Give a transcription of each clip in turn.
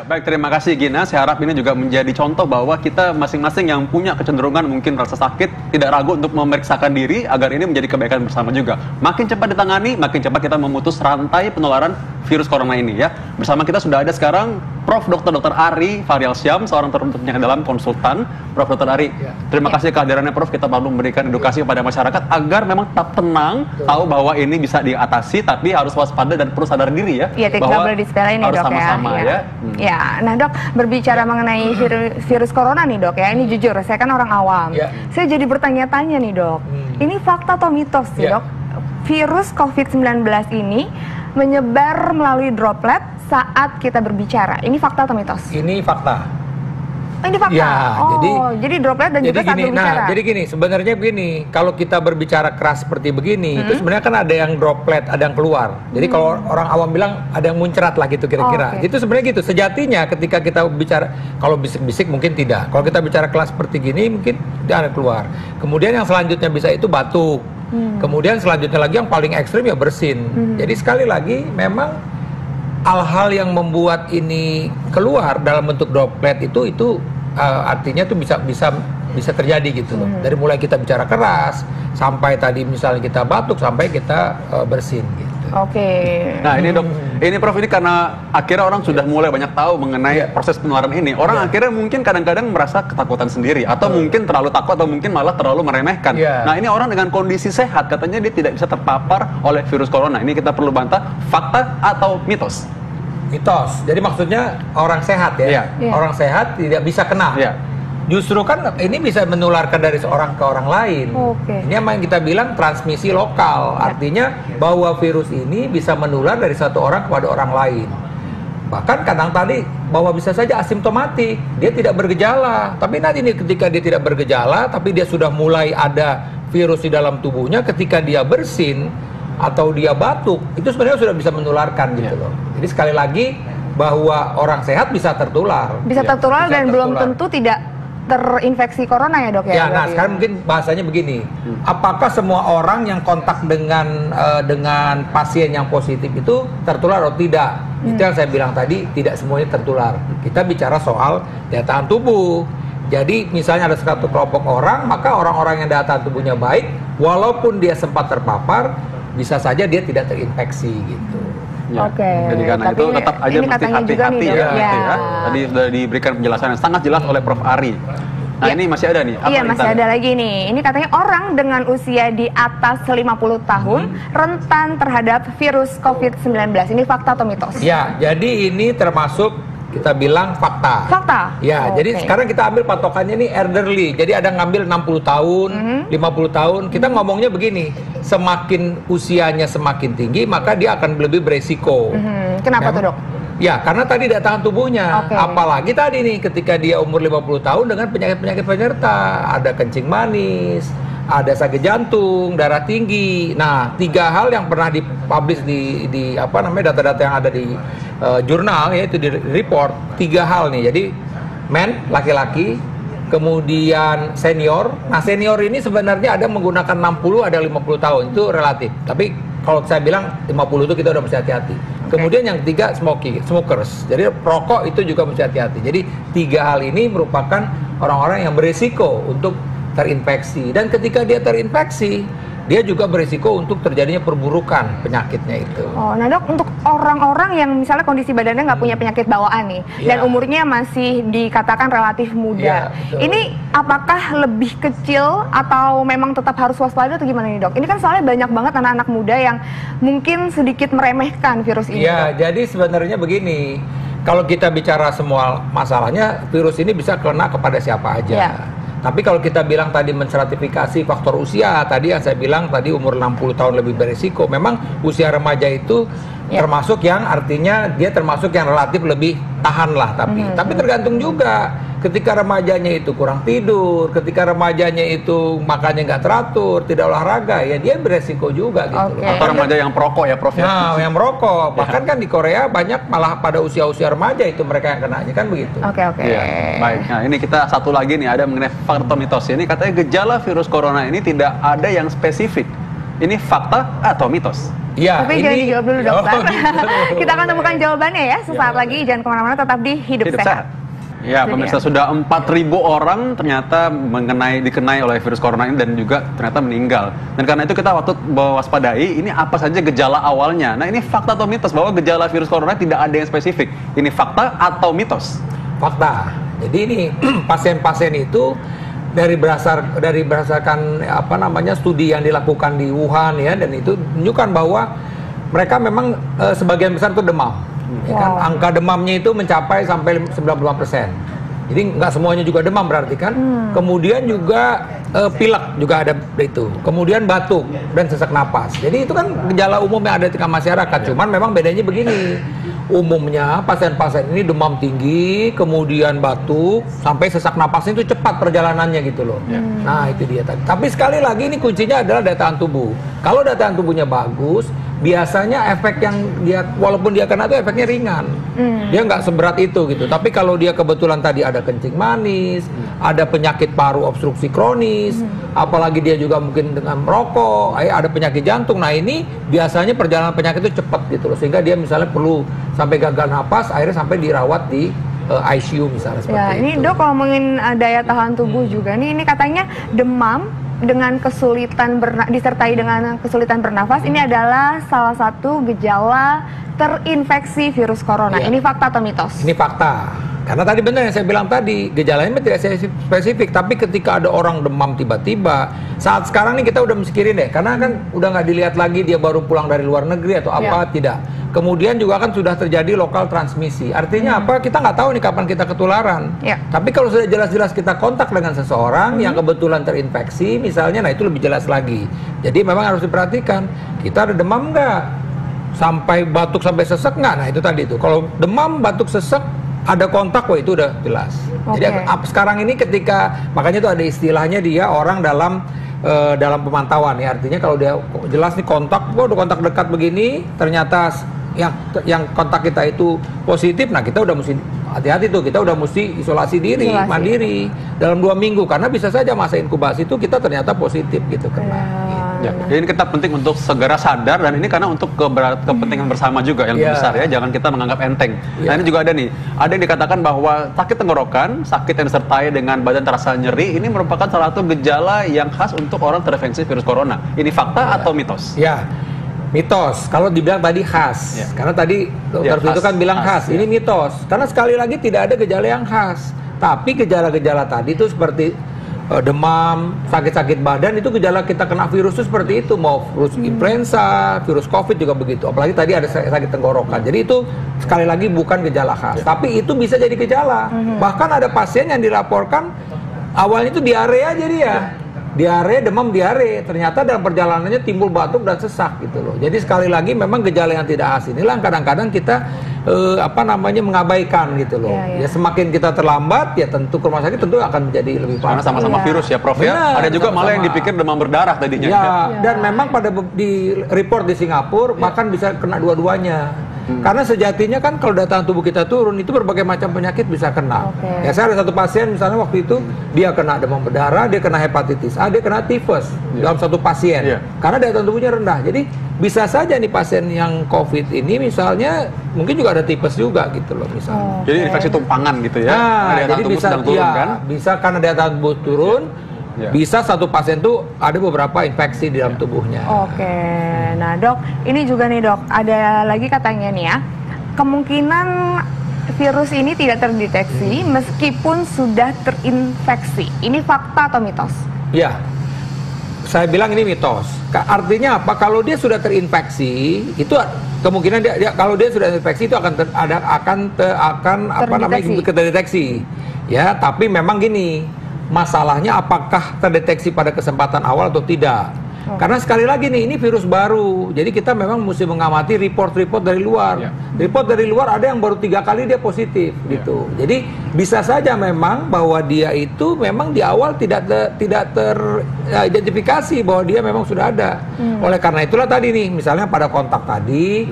baik, terima kasih Gina. Saya harap ini juga menjadi contoh bahwa kita masing-masing yang punya kecenderungan mungkin rasa sakit, tidak ragu untuk memeriksakan diri agar ini menjadi kebaikan bersama juga. Makin cepat ditangani, makin cepat kita memutus rantai penularan virus corona ini ya. Bersama kita sudah ada sekarang Prof. Dr. Ari Faryalsyam, seorang terbentuknya dalam konsultan. Prof. Dr. Ari, terima kasih kehadirannya Prof. Kita perlu memberikan edukasi kepada masyarakat agar memang tetap tenang, tahu bahwa ini bisa diatasi, tapi harus waspada dan perlu sadar diri ya. Iya, tidak boleh disepelein ya, harus Dok, sama-sama ya. Ya, nah Dok, berbicara mengenai virus corona nih Dok ya, ini jujur, saya kan orang awam. Saya jadi bertanya-tanya nih Dok, ini fakta atau mitos sih Dok? Virus COVID-19 ini menyebar melalui droplet saat kita berbicara. Ini fakta atau mitos? Ini fakta. Oh, ini fakta? Ya, jadi droplet dan juga saat berbicara? Nah, jadi gini, sebenarnya begini, kalau kita berbicara keras seperti begini, itu sebenarnya kan ada yang droplet, ada yang keluar. Jadi kalau orang awam bilang ada yang muncrat lah gitu kira-kira. Itu sebenarnya gitu, sejatinya ketika kita bicara, kalau bisik-bisik mungkin tidak. Kalau kita bicara kelas seperti gini, mungkin dia ada keluar. Kemudian yang selanjutnya bisa itu batuk. Kemudian selanjutnya lagi yang paling ekstrim ya bersin. Jadi sekali lagi memang hal-hal yang membuat ini keluar dalam bentuk droplet itu artinya tuh bisa terjadi gitu loh. Dari mulai kita bicara keras sampai tadi misalnya kita batuk sampai kita bersin gitu. Nah ini Dok, ini Prof, ini karena akhirnya orang sudah mulai banyak tahu mengenai proses penularan ini. Orang akhirnya mungkin kadang-kadang merasa ketakutan sendiri, atau mungkin terlalu takut, atau mungkin malah terlalu meremehkan. Nah ini orang dengan kondisi sehat, katanya dia tidak bisa terpapar oleh virus corona. Ini kita perlu bantah, fakta atau mitos? Mitos. Jadi maksudnya orang sehat ya. Orang sehat tidak bisa kena. Justru kan ini bisa menularkan dari seorang ke orang lain. Ini yang kita bilang transmisi lokal. Artinya bahwa virus ini bisa menular dari satu orang kepada orang lain. Bahkan kadang tadi bahwa bisa saja asimptomatik, dia tidak bergejala. Tapi nanti ini ketika dia tidak bergejala, tapi dia sudah mulai ada virus di dalam tubuhnya, ketika dia bersin atau dia batuk, itu sebenarnya sudah bisa menularkan gitu loh. Jadi sekali lagi bahwa orang sehat bisa tertular. Bisa tertular dan belum tentu tidak terinfeksi corona ya Dok ya? Nah sekarang mungkin bahasanya begini, apakah semua orang yang kontak dengan pasien yang positif itu tertular atau tidak? Itu yang saya bilang tadi, tidak semuanya tertular. Kita bicara soal daya tahan tubuh. Jadi misalnya ada satu kelompok orang, maka orang-orang yang daya tahan tubuhnya baik, walaupun dia sempat terpapar, bisa saja dia tidak terinfeksi gitu. Jadi karena itu tetap aja mesti hati-hati ya. Tadi sudah diberikan penjelasan yang sangat jelas oleh Prof. Ari. Nah ini masih ada nih. Iya masih ada lagi nih. Ini katanya orang dengan usia di atas 50 tahun rentan terhadap virus COVID-19. Ini fakta atau mitos? Ya, jadi ini termasuk kita bilang fakta. Fakta? Ya, jadi sekarang kita ambil patokannya nih elderly. Jadi ada ngambil 60 tahun, 50 tahun. Kita ngomongnya begini, semakin usianya semakin tinggi, maka dia akan lebih beresiko. Kenapa tuh Dok? Ya, karena tadi daya tahan tubuhnya. Apalagi tadi nih, ketika dia umur 50 tahun dengan penyakit-penyakit penyerta. Ada kencing manis, ada sakit jantung, darah tinggi. Nah, 3 hal yang pernah dipublish di apa namanya data-data yang ada di jurnal, yaitu di report 3 hal nih. Jadi men, laki-laki, kemudian senior. Nah, senior ini sebenarnya ada menggunakan 60, ada 50 tahun, itu relatif. Tapi kalau saya bilang 50 itu kita udah mesti hati-hati. Kemudian yang ketiga smokers. Jadi perokok itu juga mesti hati-hati. Jadi 3 hal ini merupakan orang-orang yang berisiko untuk terinfeksi. Dan ketika dia terinfeksi, dia juga berisiko untuk terjadinya perburukan penyakitnya itu. Nah Dok, untuk orang-orang yang misalnya kondisi badannya nggak punya penyakit bawaan nih, dan umurnya masih dikatakan relatif muda, ini apakah lebih kecil atau memang tetap harus waspada atau gimana nih Dok? Ini kan soalnya banyak banget anak-anak muda yang mungkin sedikit meremehkan virus ini. Ya, jadi sebenarnya begini, kalau kita bicara semua masalahnya, virus ini bisa kena kepada siapa aja. Tapi kalau kita bilang tadi menstratifikasi faktor usia, tadi yang saya bilang tadi umur 60 tahun lebih berisiko. Memang usia remaja itu termasuk yang artinya dia termasuk yang relatif lebih tahan lah. Tapi tergantung juga. Ketika remajanya itu kurang tidur, ketika remajanya itu makannya nggak teratur, tidak olahraga, ya dia beresiko juga gitu. Atau remaja yang perokok ya Prof? Nah, yang merokok. Bahkan kan di Korea banyak malah pada usia-usia remaja itu mereka yang kenanya, kan begitu. Baik, nah ini kita satu lagi nih, ada mengenai fakta mitos. Ini katanya gejala virus corona ini tidak ada yang spesifik. Ini fakta atau mitos? Ya, Tapi jangan dijawab dulu dokter. Kita akan temukan jawabannya ya sesaat lagi. Jangan kemana-mana, tetap di Hidup Sehat. Ya, pemirsa, sudah 4.000 orang ternyata dikenai oleh virus corona ini dan juga ternyata meninggal. Dan karena itu kita waktu mewaspadai ini apa saja gejala awalnya. Nah, ini fakta atau mitos bahwa gejala virus corona tidak ada yang spesifik. Ini fakta atau mitos? Fakta. Jadi ini pasien-pasien itu berdasarkan studi yang dilakukan di Wuhan ya, dan itu menunjukkan bahwa mereka memang sebagian besar itu demam. Ya kan, angka demamnya itu mencapai sampai 95%. Jadi nggak semuanya juga demam berarti kan. Kemudian juga pilek juga ada itu. Kemudian batuk dan sesak napas. Jadi itu kan gejala umum yang ada di tengah masyarakat. Cuman memang bedanya begini. Umumnya pasien-pasien ini demam tinggi, kemudian batuk, sampai sesak napasnya itu cepat perjalanannya gitu loh. Nah itu dia tadi. Tapi sekali lagi ini kuncinya adalah daya tahan tubuh. Kalau daya tahan tubuhnya bagus, biasanya efek yang dia, walaupun dia kena itu efeknya ringan. Dia nggak seberat itu gitu. Tapi kalau dia kebetulan tadi ada kencing manis, ada penyakit paru obstruksi kronis, apalagi dia juga mungkin dengan merokok, ada penyakit jantung. Nah ini biasanya perjalanan penyakit itu cepat gitu loh. Sehingga dia misalnya perlu sampai gagal napas, akhirnya sampai dirawat di ICU misalnya seperti ya, ini itu. Dok, kalau ngomongin daya tahan tubuh juga nih, ini katanya demam dengan kesulitan disertai dengan kesulitan bernafas ini adalah salah satu gejala terinfeksi virus corona. Ya. Ini fakta atau mitos? Ini fakta. Karena tadi benar yang saya bilang tadi, gejalanya tidak spesifik, tapi ketika ada orang demam tiba-tiba, saat sekarang nih kita udah mikirin deh, karena kan udah nggak dilihat lagi dia baru pulang dari luar negeri atau apa, tidak. Kemudian juga kan sudah terjadi lokal transmisi. Artinya apa? Kita nggak tahu nih kapan kita ketularan. Tapi kalau sudah jelas-jelas kita kontak dengan seseorang yang kebetulan terinfeksi, misalnya, nah itu lebih jelas lagi. Jadi memang harus diperhatikan, kita ada demam nggak? Sampai batuk sampai sesek nggak? Nah itu tadi itu. Kalau demam, batuk, sesek, ada kontak, wah itu udah jelas. Jadi sekarang ini ketika, makanya itu ada istilahnya dia orang dalam pemantauan ya, artinya kalau dia jelas nih kontak, udah kontak dekat begini, ternyata yang kontak kita itu positif, nah kita udah mesti hati-hati tuh, kita udah mesti isolasi diri, mandiri dalam 2 minggu, karena bisa saja masa inkubasi itu kita ternyata positif gitu kena. Ya, ini kita penting untuk segera sadar, dan ini karena untuk kepentingan bersama juga yang besar ya, jangan kita menganggap enteng. Nah ini juga ada yang dikatakan bahwa sakit tenggorokan, sakit yang disertai dengan badan terasa nyeri, ini merupakan salah satu gejala yang khas untuk orang terinfeksi virus corona. Ini fakta atau mitos? Ya, mitos. Kalau dibilang tadi khas, karena tadi dokter itu kan bilang khas. Ini mitos, karena sekali lagi tidak ada gejala yang khas. Tapi gejala-gejala tadi itu seperti demam, sakit-sakit badan, itu gejala kita kena virus itu seperti itu. Mau virus influenza, virus COVID juga begitu. Apalagi tadi ada sakit tenggorokan. Jadi itu sekali lagi bukan gejala khas. Tapi itu bisa jadi gejala. Bahkan ada pasien yang dilaporkan awalnya itu diare aja dia. Diare, demam diare, ternyata dalam perjalanannya timbul batuk dan sesak gitu loh. Jadi sekali lagi memang gejala yang tidak khas inilah kadang-kadang kita mengabaikan gitu loh. Ya semakin kita terlambat ya tentu ke rumah sakit tentu akan menjadi lebih parah. Karena sama-sama virus ya Prof. Ya. Ada juga malah yang dipikir demam berdarah tadinya. Dan memang pada di report di Singapura bahkan bisa kena dua-duanya. Karena sejatinya kan kalau daya tahan tubuh kita turun, itu berbagai macam penyakit bisa kena. Ya saya ada satu pasien misalnya waktu itu dia kena demam berdarah, dia kena hepatitis A, dia kena tifus dalam satu pasien. Karena daya tahan tubuhnya rendah. Jadi bisa saja nih pasien yang COVID ini misalnya mungkin juga ada tifus juga gitu loh misalnya. Jadi infeksi tumpangan gitu ya. Nah, daya tahan tubuh sedang turun kan? Bisa karena daya tahan tubuh turun. Bisa satu pasien tuh ada beberapa infeksi di dalam tubuhnya. Nah dok, ini juga nih dok, ada lagi katanya nih ya, kemungkinan virus ini tidak terdeteksi meskipun sudah terinfeksi. Ini fakta atau mitos? Ya, saya bilang ini mitos. Artinya apa? Kalau dia sudah terinfeksi, itu kemungkinan kalau dia sudah terinfeksi itu akan terdeteksi. Ya, tapi memang gini. Masalahnya apakah terdeteksi pada kesempatan awal atau tidak? Karena sekali lagi nih ini virus baru, jadi kita memang mesti mengamati report-report dari luar. Report dari luar ada yang baru 3 kali dia positif gitu. Jadi bisa saja memang bahwa dia itu memang di awal tidak teridentifikasi bahwa dia memang sudah ada. Oleh karena itulah tadi nih, misalnya pada kontak tadi.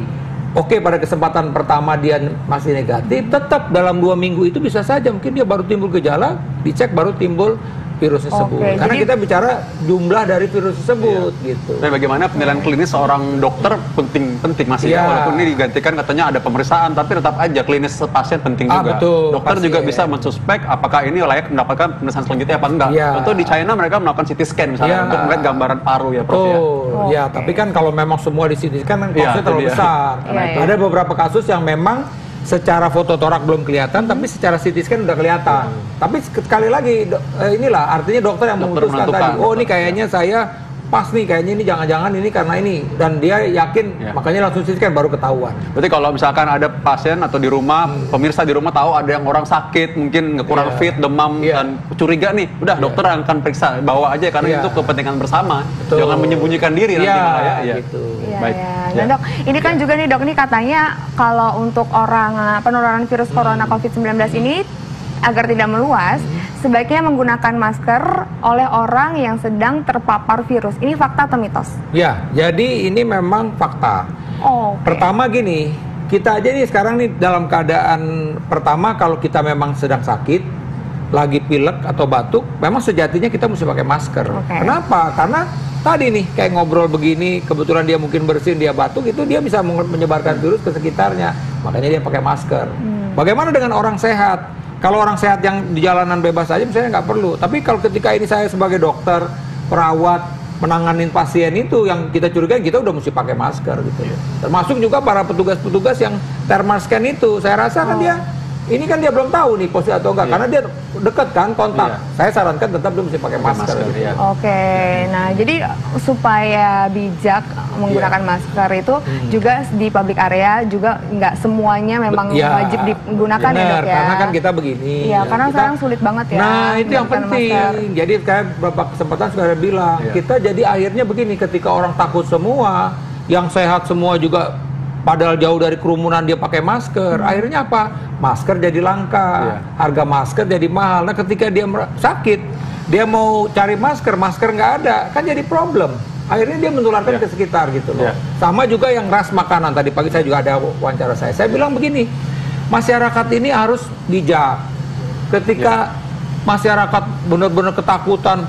Pada kesempatan pertama dia masih negatif, tetap dalam 2 minggu itu bisa saja mungkin dia baru timbul gejala, dicek baru timbul virus tersebut. Karena kita bicara jumlah dari virus tersebut gitu. Dan bagaimana penilaian klinis seorang dokter penting masih ya, walaupun ini digantikan katanya ada pemeriksaan, tapi tetap aja klinis pasien penting juga. Betul, dokter juga bisa mensuspek apakah ini layak mendapatkan pemeriksaan selanjutnya apa enggak. Contoh di China mereka melakukan CT scan misalnya untuk melihat gambaran paru ya, Prof ya. Tapi kan kalau memang semua di CT scan kan kosnya terlalu besar. Ada beberapa kasus yang memang secara foto torak belum kelihatan, tapi secara CT scan udah kelihatan. Tapi sekali lagi, inilah artinya dokter yang memutuskan tadi, oh ini kayaknya saya pas nih, kayaknya ini jangan-jangan ini karena ini, dan dia yakin makanya langsung CT scan baru ketahuan. Berarti kalau misalkan ada pasien atau di rumah, pemirsa di rumah tahu ada yang orang sakit, mungkin kurang fit, demam, dan curiga nih, udah dokter akan periksa, bawa aja karena itu kepentingan bersama. Jangan menyembunyikan diri nanti malah ya. Gitu. Baik. Nah dok, ini kan juga nih dok, ini katanya kalau untuk orang penularan virus corona COVID-19 ini agar tidak meluas, sebaiknya menggunakan masker oleh orang yang sedang terpapar virus. Ini fakta atau mitos? Ya, jadi ini memang fakta. Pertama gini, kita aja nih sekarang nih dalam keadaan pertama kalau kita memang sedang sakit, lagi pilek atau batuk, memang sejatinya kita mesti pakai masker. Kenapa? Karena tadi nih kayak ngobrol begini, kebetulan dia mungkin bersin, dia batuk, itu dia bisa menyebarkan virus ke sekitarnya. Makanya dia pakai masker. Bagaimana dengan orang sehat? Kalau orang sehat yang di jalanan bebas aja misalnya nggak perlu. Tapi kalau ketika ini saya sebagai dokter, perawat, menanganin pasien itu yang kita curigai, kita udah mesti pakai masker gitu loh. Termasuk juga para petugas-petugas yang thermal scan itu. Saya rasa kan ini kan dia belum tahu nih positif atau enggak, karena dia dekat kan kontak. Saya sarankan tetap dia mesti pakai masker. Gitu. Nah jadi supaya bijak menggunakan masker itu juga di public area juga nggak semuanya memang wajib digunakan ya dok ya. Karena kan kita begini. Karena sekarang sulit banget ya. Nah itu yang penting. Masker. Jadi kayak beberapa kesempatan sudah bilang, kita jadi akhirnya begini, ketika orang takut semua, yang sehat semua juga padahal jauh dari kerumunan dia pakai masker, akhirnya apa? Masker jadi langka, harga masker jadi mahal. Nah ketika dia sakit, dia mau cari masker nggak ada, kan jadi problem. Akhirnya dia menularkan ke sekitar gitu loh. Sama juga yang ras makanan, tadi pagi saya juga ada wawancara saya bilang begini, masyarakat ini harus bijak. Ketika masyarakat benar-benar ketakutan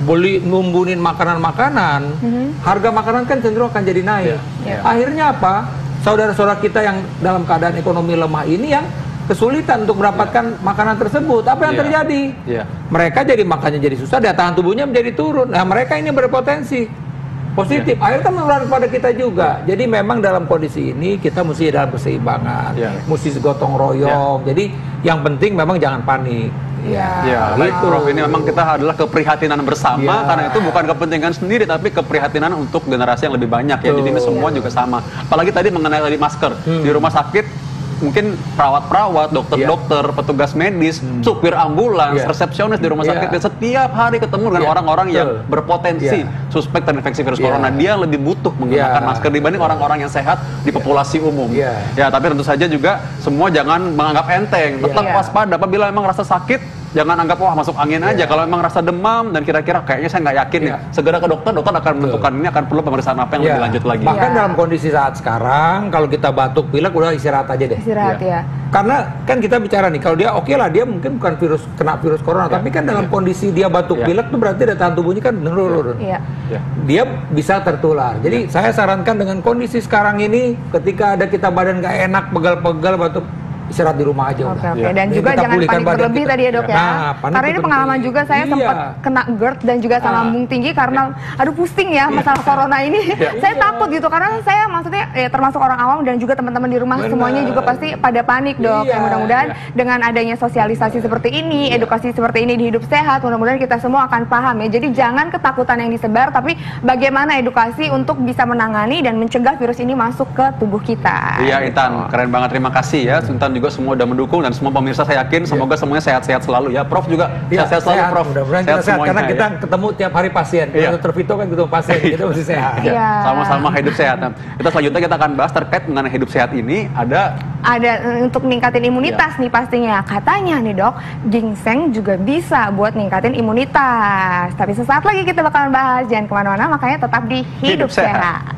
beli numbunin makanan-makanan, harga makanan kan cenderung akan jadi naik. Akhirnya apa? Saudara-saudara kita yang dalam keadaan ekonomi lemah ini yang kesulitan untuk mendapatkan makanan tersebut. Apa yang terjadi? Mereka jadi makannya jadi susah, daya tahan tubuhnya menjadi turun. Nah mereka ini berpotensi positif. Akhirnya kan menular kepada kita juga. Jadi memang dalam kondisi ini kita mesti dalam keseimbangan, mesti gotong royong. Jadi yang penting memang jangan panik. Baik Prof, ini memang kita adalah keprihatinan bersama, karena itu bukan kepentingan sendiri tapi keprihatinan untuk generasi yang lebih banyak ya. Jadi ini semua juga sama. Apalagi tadi mengenai masker di rumah sakit, mungkin perawat-perawat, dokter-dokter, petugas medis, supir ambulans, resepsionis di rumah sakit, dan setiap hari ketemu dengan orang-orang yang berpotensi suspek terinfeksi virus corona. Dia lebih butuh menggunakan masker dibanding orang-orang yang sehat di populasi umum. Tapi tentu saja juga semua jangan menganggap enteng, tetap waspada. Apabila memang rasa sakit, jangan anggap wah masuk angin aja. Kalau memang rasa demam dan kira-kira kayaknya saya nggak yakin nih, segera ke dokter. Dokter akan menentukan ini akan perlu pemeriksaan apa yang lebih lanjut lagi. Bahkan dalam kondisi saat sekarang, kalau kita batuk pilek udah istirahat aja deh. Karena kan kita bicara nih, kalau dia oke lah, dia mungkin bukan kena virus corona, tapi kan dalam kondisi dia batuk pilek tuh berarti daya tahan tubuhnya kan menurun. Dia bisa tertular. Jadi saya sarankan dengan kondisi sekarang ini, ketika ada kita badan nggak enak, pegal-pegal, batuk, istirahat di rumah aja. Dan juga jangan panik berlebih tadi ya dok ya. Karena ini pengalaman juga, saya sempat kena GERD dan juga asam lambung tinggi karena aduh pusing ya masalah corona ini. Saya takut gitu karena saya maksudnya termasuk orang awam dan juga teman-teman di rumah semuanya juga pasti pada panik dok. Mudah-mudahan dengan adanya sosialisasi seperti ini, edukasi seperti ini di Hidup Sehat, mudah-mudahan kita semua akan paham ya. Jadi jangan ketakutan yang disebar, tapi bagaimana edukasi untuk bisa menangani dan mencegah virus ini masuk ke tubuh kita. Iya Intan, keren banget, terima kasih ya. Intan juga semua udah mendukung dan semua pemirsa saya yakin semoga semuanya sehat-sehat selalu ya. Prof juga sehat-sehat selalu Prof. Mudah-mudahan kita sehat karena kita ketemu tiap hari pasien. Dokter Vito kan ketemu pasien, kita mesti sehat. Sama-sama hidup sehat. Kita selanjutnya kita akan bahas terkait mengenai hidup sehat ini ada untuk meningkatin imunitas nih pastinya. Katanya nih dok, ginseng juga bisa buat ningkatin imunitas. Tapi sesaat lagi kita bakalan bahas, jangan kemana-mana, makanya tetap di Hidup Sehat.